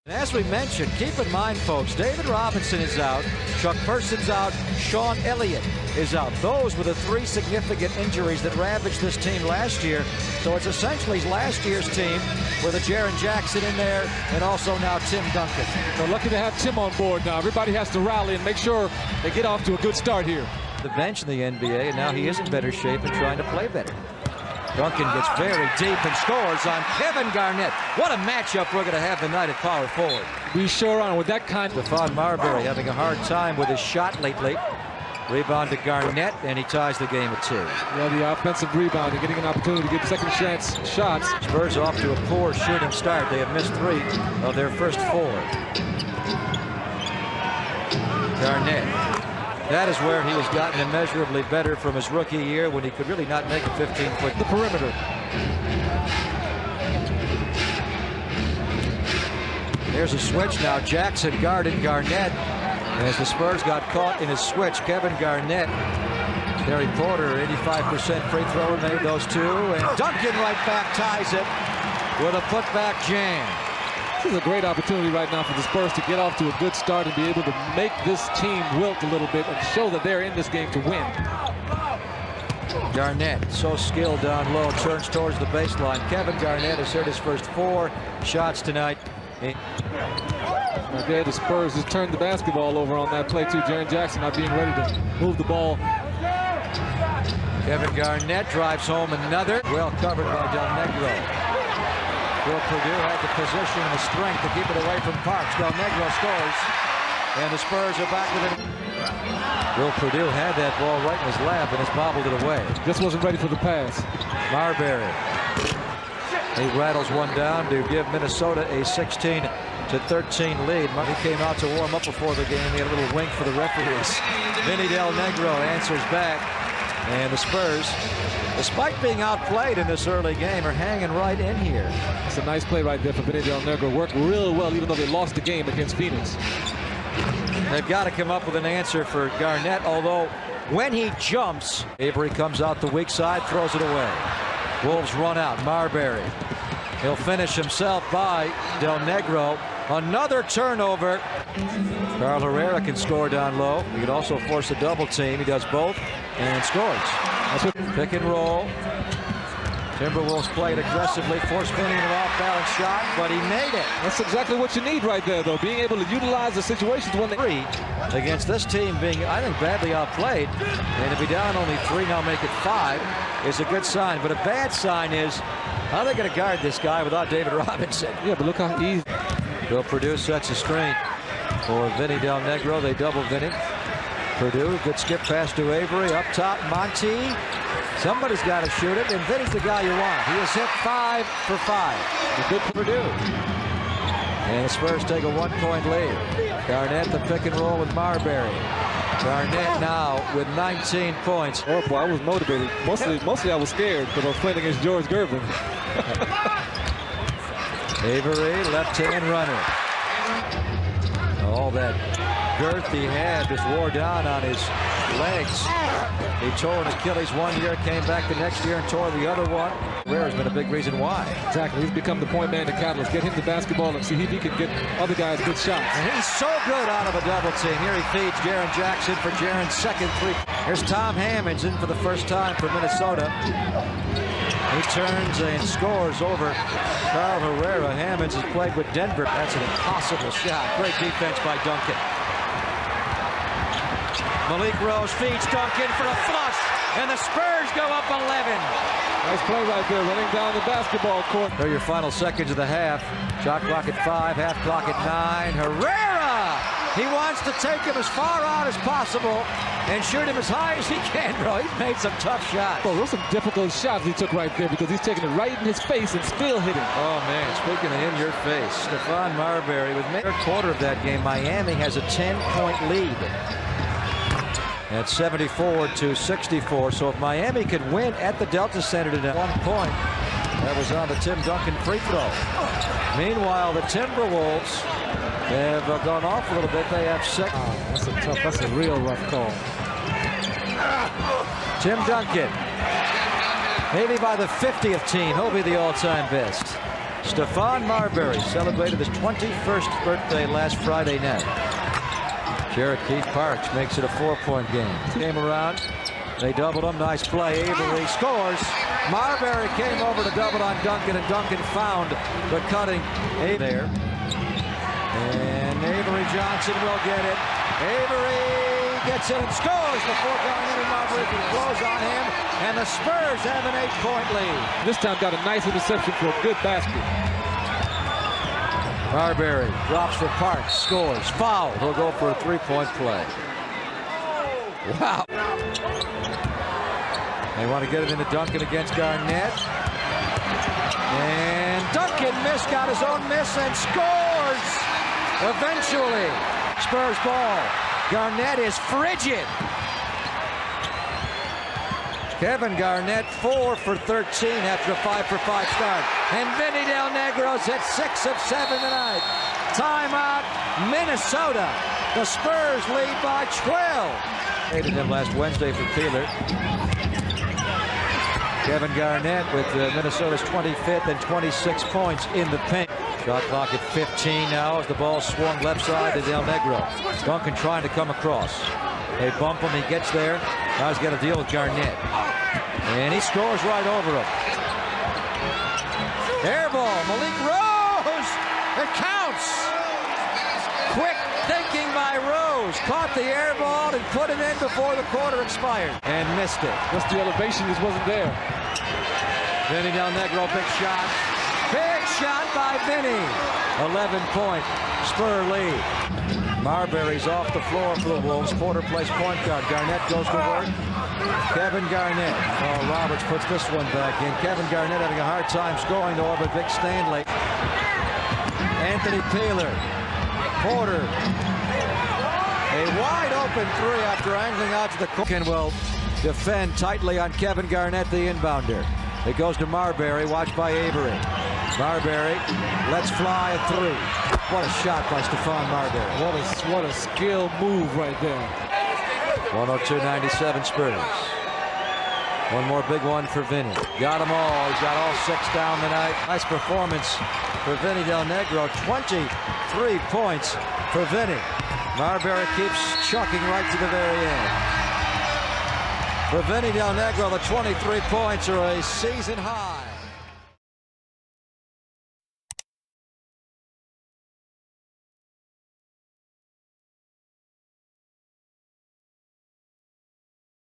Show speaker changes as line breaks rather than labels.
As we mentioned, keep in mind, folks, David Robinson is out, Chuck Person's out, Sean Elliott is out. Those were the three significant injuries that ravaged this team last year. So it's essentially last year's team with a Jaren Jackson in there and also now Tim Duncan.
They're lucky to have Tim on board now. Everybody has to rally and make sure they get off to a good start here.
The bench in the NBA, and now he is in better shape and trying to play better. Duncan gets very deep and scores on Kevin Garnett. What a matchup we're going to have tonight at power forward.
We sure are with that kind.
Stephon Marbury having a hard time with his shot lately. Rebound to Garnett, and he ties the game at 2.
Yeah, the offensive rebound and getting an opportunity to get second chance shots.
Spurs off to a poor shooting start. They have missed 3 of their first 4. Garnett. That is where he has gotten immeasurably better from his rookie year when he could really not make a 15-foot.
The perimeter.
There's a switch now. Jackson guarded Garnett. As the Spurs got caught in his switch, Kevin Garnett. Terry Porter, 85% free thrower, made those 2. And Duncan right back ties it with a putback jam.
This is a great opportunity right now for the Spurs to get off to a good start and be able to make this team wilt a little bit and show that they're in this game to win.
Garnett, so skilled down low, turns towards the baseline. Kevin Garnett has hit his first 4 shots tonight.
Okay, the Spurs just turned the basketball over on that play too. Jaren Jackson not being ready to move the ball.
Kevin Garnett drives home another. Well covered by Del Negro. Will Purdue had the position and the strength to keep it away from Parks. Del Negro scores, and the Spurs are back with it. Will Purdue had that ball right in his lap and has bobbled it away.
Just wasn't ready for the pass.
Marbury. He rattles one down to give Minnesota a 16-13 lead. He came out to warm up before the game. He had a little wink for the referees. Vinny Del Negro answers back, and the Spurs, despite being outplayed in this early game, are hanging right in here.
It's a nice play right there for Vinny Del Negro. Worked real well, even though they lost the game against Phoenix.
They've got to come up with an answer for Garnett, although when he jumps, Avery comes out the weak side, throws it away. Wolves run out. Marbury. He'll finish himself by Del Negro. Another turnover. Carl Herrera can score down low. He can also force a double team. He does both and scores. That's what pick and roll. Timberwolves played aggressively, forced Finney an off-balance shot, but he made it.
That's exactly what you need right there, though, being able to utilize the situations when they...
3 against this team being, I think, badly outplayed. And to be down only 3, now make it 5, is a good sign. But a bad sign is, how are they going to guard this guy without David Robinson?
Yeah, but look how easy.
Will Purdue sets a screen for Vinny Del Negro. They double Vinny. Purdue, good skip pass to Avery. Up top, Monty. Somebody's got to shoot it, and Vinny's the guy you want. He has hit 5 for 5. Good for Purdue. And the Spurs take a 1-point lead. Garnett, the pick and roll with Marbury. Garnett now with 19 points.
Oh boy, I was motivated. Mostly I was scared because I was playing against George Gervin.
Avery, left-hand runner. All that girth he had just wore down on his legs. He tore an Achilles one year, came back the next year and tore the other one. Herrera's been a big reason why.
Exactly. He's become the point man, the catalyst. Get him the basketball and see if he can get other guys good shots.
And he's so good out of a double team. Here he feeds Jaren Jackson for Jaren's second 3. Here's Tom Hammonds in for the first time for Minnesota. He turns and scores over Carl Herrera. Hammonds has played with Denver. That's an impossible shot. Great defense by Duncan. Malik Rose feeds Duncan for a flush, and the Spurs go up 11.
Nice play right there, running down the basketball court.
They're your final seconds of the half. Shot clock at 5, half clock at 9. Herrera! He wants to take him as far out as possible and shoot him as high as he can, bro. He's made some tough shots.
Oh, those are some difficult shots he took right there because he's taking it right in his face and still hitting.
Oh, man, speaking of in your face, Stephon Marbury with the third quarter of that game. Miami has a 10-point lead at 74-64. So if Miami could win at the Delta Center today, 1 point, that was on the Tim Duncan free throw. Meanwhile, the Timberwolves have gone off a little bit. They have 6.
That's a real rough call.
Tim Duncan. Maybe by the 50th team, he'll be the all-time best. Stephon Marbury celebrated his 21st birthday last Friday night. Cherokee Parks makes it a 4-point game. Came around, they doubled him. Nice play. Avery scores. Marbury came over to double on Duncan, and Duncan found the cutting there. And Avery Johnson will get it. Avery gets it and scores before Garnett and Marbury can close on him, and the Spurs have an 8-point lead.
This time got a nice interception for a good basket.
Marbury drops for Parks, scores, foul. He'll go for a 3-point play. Wow. They want to get it into Duncan against Garnett. And Duncan got his own miss and scores! Eventually. Spurs ball. Garnett is frigid. Kevin Garnett 4 for 13 after a 5 for 5 start. And Vinny Del Negro's at 6 of 7 tonight. Timeout, Minnesota. The Spurs lead by 12. Hated him last Wednesday for Peeler. Kevin Garnett with Minnesota's 25th and 26 points in the paint. Shot clock at 15 now as the ball swung left side to Del Negro. Duncan trying to come across. They bump him, he gets there. Now he's got to deal with Garnett. And he scores right over him. Air ball, Malik Rose! It counts! Quick thinking by Rose. Caught the air ball and put it in before the quarter expired. And missed it.
Just the elevation just wasn't there.
Vinny Del Negro, big shot. Big shot by Vinny. 11-point Spur lead. Marbury's off the floor for the Wolves. Porter plays point guard. Garnett goes to work. Kevin Garnett. Oh, Roberts puts this one back in. Kevin Garnett having a hard time scoring to over Vic Stanley. Anthony Peeler. Porter. A wide open three after angling out to the corner. Duncan will defend tightly on Kevin Garnett, the inbounder. It goes to Marbury, watched by Avery. Marbury lets fly a three. What a shot by Stephon Marbury.
What a skill move right there.
102-97 Spurs. One more big one for Vinny. Got them all. He's got all 6 down tonight. Nice performance for Vinny Del Negro. 23 points for Vinny. Marbury keeps chucking right to the very end. For Vinny Del Negro, the 23 points are a season high.